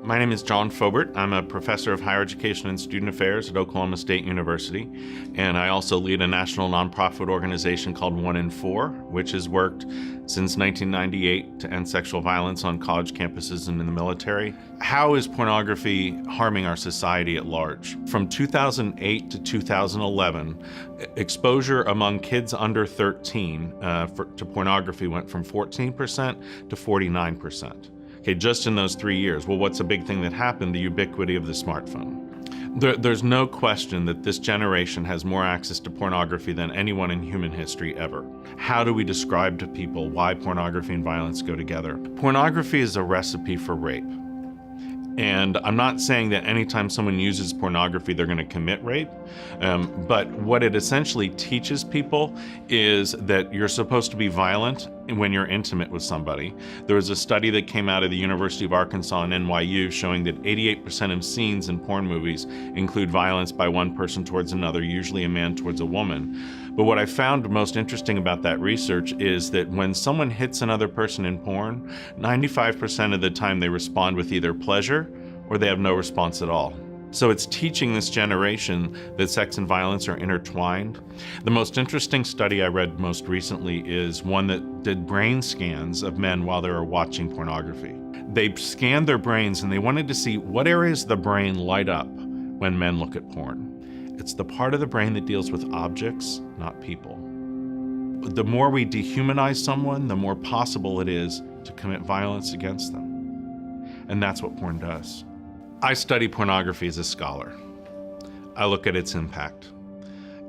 My name is John Foubert. I'm a professor of higher education and student affairs at Oklahoma State University, and I also lead a national nonprofit organization called 1 in 4, which has worked since 1998 to end sexual violence on college campuses and in the military. How is pornography harming our society at large? From 2008 to 2011, exposure among kids under 13 to pornography went from 14% to 49%. Okay, just in those 3 years. Well, what's a big thing that happened? The ubiquity of the smartphone. There's no question that this generation has more access to pornography than anyone in human history ever. How do we describe to people why pornography and violence go together? Pornography is a recipe for rape. And I'm not saying that anytime someone uses pornography, they're going to commit rape. But what it essentially teaches people is that you're supposed to be violent when you're intimate with somebody. There was a study that came out of the University of Arkansas and NYU showing that 88% of scenes in porn movies include violence by one person towards another, usually a man towards a woman. But what I found most interesting about that research is that when someone hits another person in porn, 95% of the time they respond with either pleasure or they have no response at all. So it's teaching this generation that sex and violence are intertwined. The most interesting study I read most recently is one that did brain scans of men while they were watching pornography. They scanned their brains and they wanted to see what areas of the brain light up when men look at porn. It's the part of the brain that deals with objects, not people. The more we dehumanize someone, the more possible it is to commit violence against them. And that's what porn does. I study pornography as a scholar. I look at its impact.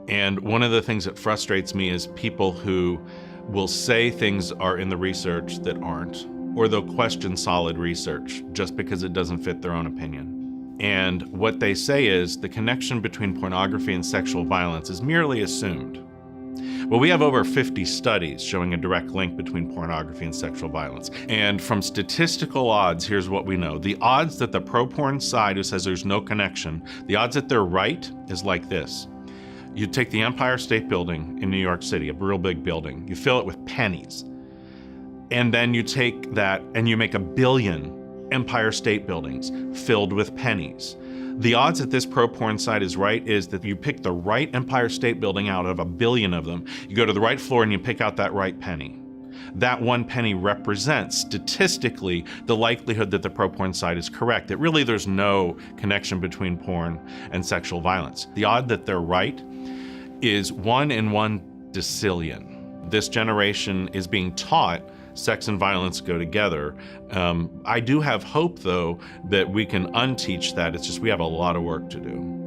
And one of the things that frustrates me is people who will say things are in the research that aren't, or they'll question solid research just because it doesn't fit their own opinion. And what they say is the connection between pornography and sexual violence is merely assumed. Well, we have over 50 studies showing a direct link between pornography and sexual violence. And from statistical odds, here's what we know. The odds that the pro-porn side who says there's no connection, the odds that they're right is like this. You take the Empire State Building in New York City, a real big building, you fill it with pennies. And then you take that and you make 1 billion Empire State Buildings filled with pennies. The odds that this pro-porn site is right is that you pick the right Empire State Building out of 1 billion of them, you go to the right floor and you pick out that right penny. That one penny represents statistically the likelihood that the pro-porn site is correct, that really there's no connection between porn and sexual violence. The odd that they're right is 1 in 1 decillion. This generation is being taught sex and violence go together. I do have hope, though, that we can unteach that. It's just we have a lot of work to do.